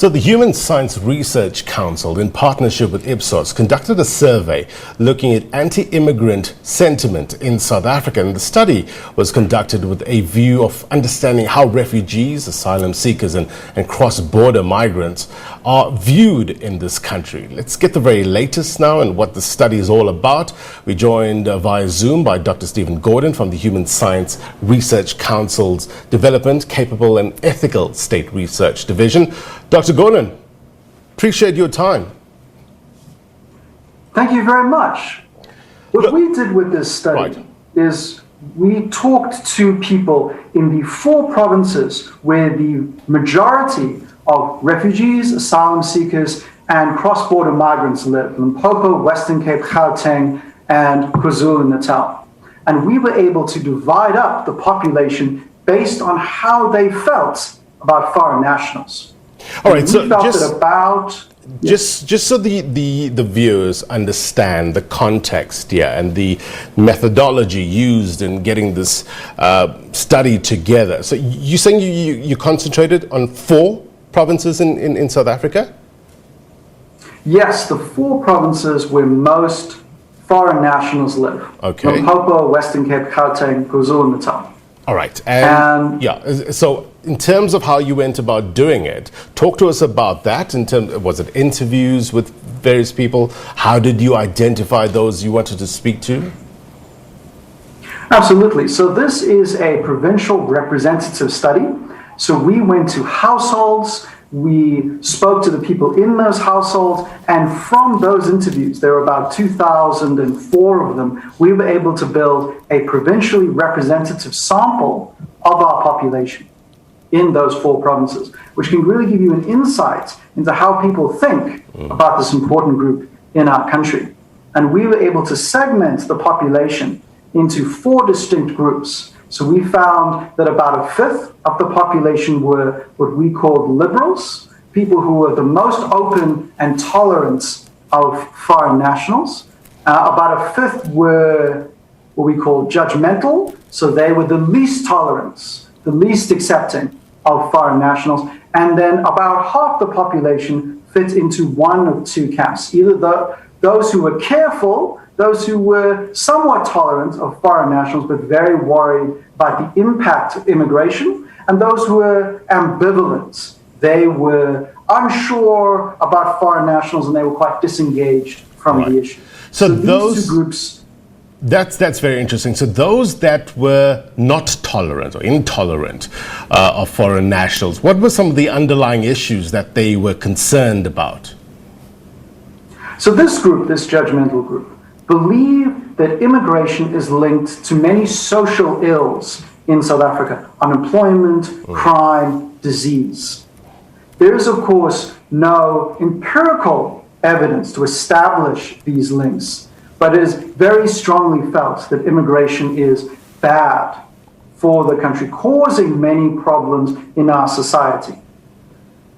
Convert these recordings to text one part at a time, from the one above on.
So the Human Science Research Council, in partnership with IPSOS, conducted a survey looking at anti-immigrant sentiment in South Africa. And the study was conducted with a view of understanding how refugees, asylum seekers and cross-border migrants are viewed in this country. Let's get the very latest now and what the study is all about. We're joined via Zoom by Dr. Stephen Gordon from the Human Science Research Council's Development, Capable and Ethical State Research Division. Dr. Gordon, appreciate your time. Thank you very much. What we did with this study is we talked to people in the 4 provinces where the majority of refugees, asylum seekers, and cross-border migrants live: Limpopo, Western Cape, Gauteng, and KwaZulu-Natal. And we were able to divide up the population based on how they felt about foreign nationals. All right, so just so the viewers understand the context here and the methodology used in getting this study together. So you're saying you concentrated on 4 provinces in South Africa? Yes, the 4 provinces where most foreign nationals live. Okay. Limpopo, Western Cape, Gauteng, KwaZulu-Natal. All right. And so in terms of how you went about doing it, talk to us about that. Was it interviews with various people? How did you identify those you wanted to speak to? Absolutely. So this is a provincial representative study. So we went to households, we spoke to the people in those households, and from those interviews, there were about 2,004 of them, we were able to build a provincially representative sample of our population in those 4 provinces, which can really give you an insight into how people think about this important group in our country. And we were able to segment the population into 4 distinct groups. So we found that about 1/5 of the population were what we called liberals, people who were the most open and tolerant of foreign nationals. About 1/5 were what we call judgmental, so they were the least tolerant, the least accepting of foreign nationals. And then about half the population fit into one of 2 camps, either those who were careful, those who were somewhat tolerant of foreign nationals but very worried about the impact of immigration, and those who were ambivalent. They were unsure about foreign nationals and they were quite disengaged from the issue. So these 2 groups... That's very interesting. So those that were not tolerant or intolerant of foreign nationals, what were some of the underlying issues that they were concerned about? So this group, this judgmental group, believe that immigration is linked to many social ills in South Africa: unemployment, crime, disease. There is, of course, no empirical evidence to establish these links, but it is very strongly felt that immigration is bad for the country, causing many problems in our society.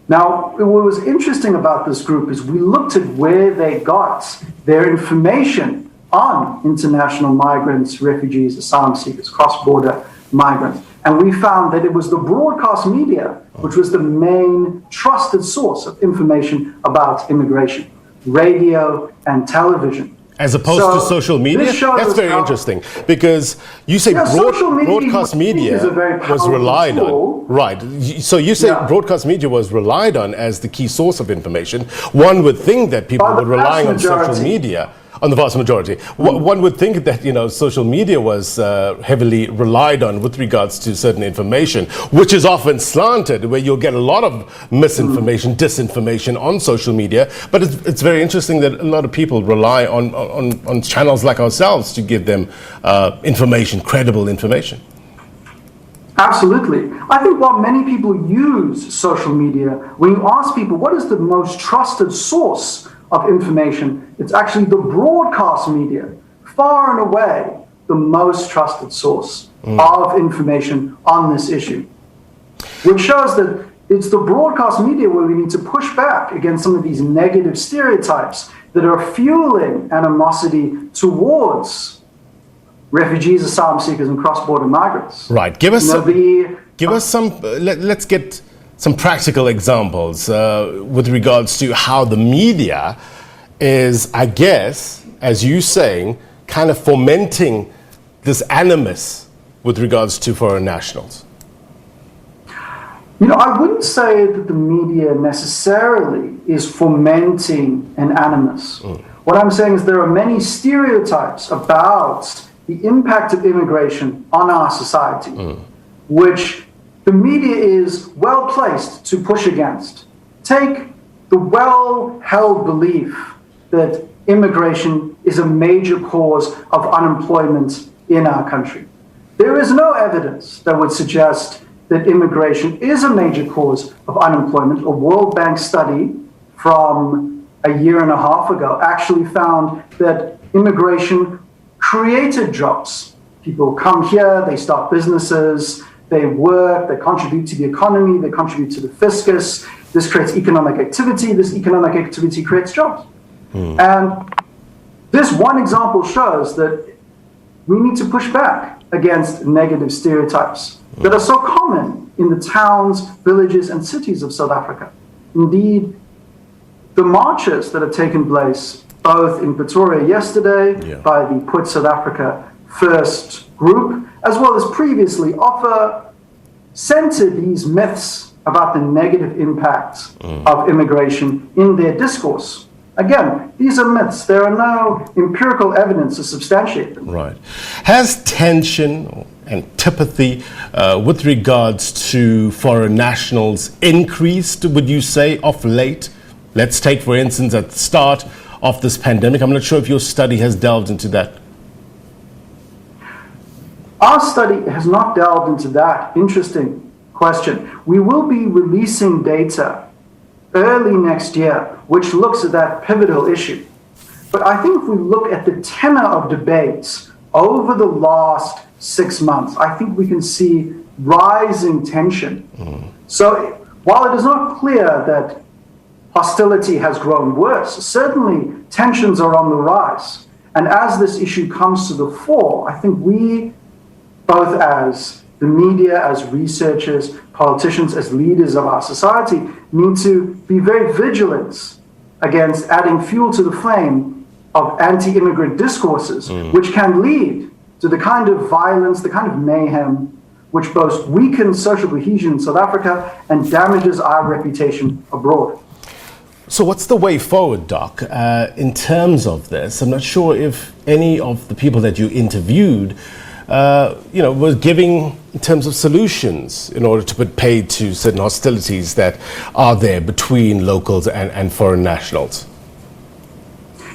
Now, what was interesting about this group is we looked at where they got their information on international migrants, refugees, asylum seekers, cross-border migrants. And we found that it was the broadcast media which was the main trusted source of information about immigration: radio and television. As opposed to social media? That's very interesting, because you say broadcast media was relied on. Right. So you say broadcast media was relied on as the key source of information. One would think that people were relying on social media. On the vast majority. One would think that, social media was heavily relied on with regards to certain information, which is often slanted, where you'll get a lot of misinformation, disinformation on social media. But it's very interesting that a lot of people rely on channels like ourselves to give them information, credible information. Absolutely. I think while many people use social media, when you ask people what is the most trusted source of information, it's actually the broadcast media, far and away the most trusted source of information on this issue, which shows that it's the broadcast media where we need to push back against some of these negative stereotypes that are fueling animosity towards refugees, asylum seekers, and cross-border migrants. Right. Give us some. Let's get some practical examples with regards to how the media is, I guess, as you saying, kind of fomenting this animus with regards to foreign nationals? You know, I wouldn't say that the media necessarily is fomenting an animus. What I'm saying is there are many stereotypes about the impact of immigration on our society, which the media is well placed to push against. Take the well-held belief that immigration is a major cause of unemployment in our country. There is no evidence that would suggest that immigration is a major cause of unemployment. A World Bank study from a year and a half ago actually found that immigration created jobs. People come here, they start businesses, they work, they contribute to the economy, they contribute to the fiscus. This creates economic activity. This economic activity creates jobs. And this one example shows that we need to push back against negative stereotypes that are so common in the towns, villages, and cities of South Africa. Indeed, the marches that have taken place both in Pretoria yesterday by the Put South Africa First group, as well as previously, centered these myths about the negative impacts of immigration in their discourse. Again, these are myths. There are no empirical evidence to substantiate them. Right. Has tension or antipathy with regards to foreign nationals increased, would you say, of late? Let's take, for instance, at the start of this pandemic. I'm not sure if your study has delved into that. Our study has not delved into that. Interesting question. We will be releasing data early next year, which looks at that pivotal issue. But I think if we look at the tenor of debates over the last 6 months, I think we can see rising tension. So while it is not clear that hostility has grown worse, certainly tensions are on the rise. And as this issue comes to the fore, I think we, both as the media, as researchers, politicians, as leaders of our society, need to be very vigilant against adding fuel to the flame of anti-immigrant discourses, which can lead to the kind of violence, the kind of mayhem, which both weakens social cohesion in South Africa and damages our reputation abroad. So what's the way forward, Doc, in terms of this? I'm not sure if any of the people that you interviewed were giving in terms of solutions in order to put paid to certain hostilities that are there between locals and foreign nationals?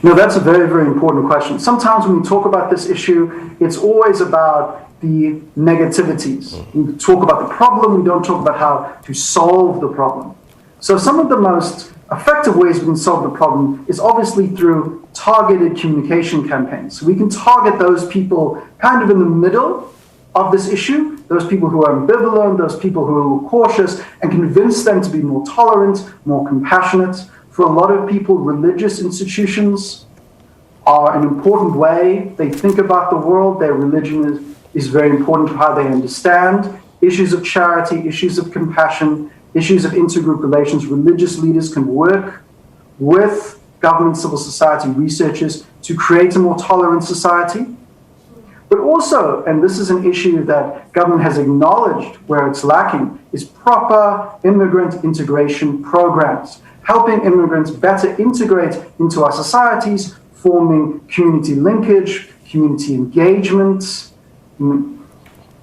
No, that's a very, very important question. Sometimes when we talk about this issue, it's always about the negativities. We talk about the problem, we don't talk about how to solve the problem. So some of the most effective ways we can solve the problem is obviously through targeted communication campaigns. So we can target those people kind of in the middle of this issue, those people who are ambivalent, those people who are cautious, and convince them to be more tolerant, more compassionate. For a lot of people, religious institutions are an important way they think about the world. Their religion is very important to how they understand issues of charity, issues of compassion, issues of intergroup relations. Religious leaders can work with government, civil society, researchers to create a more tolerant society. But also, and this is an issue that government has acknowledged where it's lacking, is proper immigrant integration programs, helping immigrants better integrate into our societies, forming community linkage, community engagement.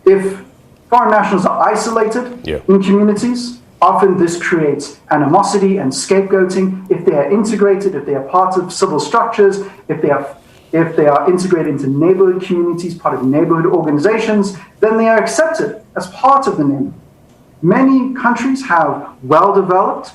If foreign nationals are isolated in communities, often this creates animosity and scapegoating. If they are integrated, if they are part of civil structures, if they are integrated into neighborhood communities, part of neighborhood organizations, then they are accepted as part of the neighborhood. Many countries have well-developed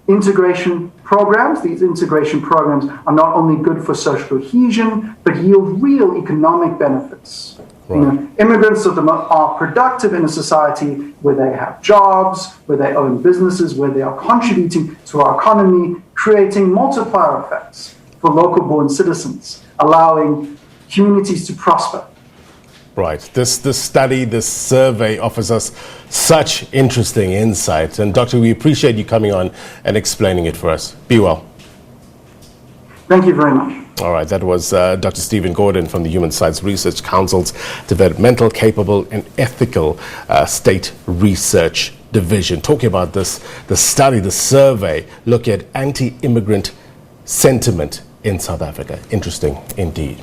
integration programs. These integration programs are not only good for social cohesion, but yield real economic benefits. Right. Immigrants are productive in a society where they have jobs, where they own businesses, where they are contributing to our economy, creating multiplier effects for local-born citizens, allowing communities to prosper. Right. This study, this survey offers us such interesting insight. And Doctor, we appreciate you coming on and explaining it for us. Be well. Thank you very much. All right, that was Dr. Stephen Gordon from the Human Rights Research Council's Developmental, Capable and Ethical State Research Division, talking about the study, the survey, look at anti-immigrant sentiment in South Africa. Interesting indeed.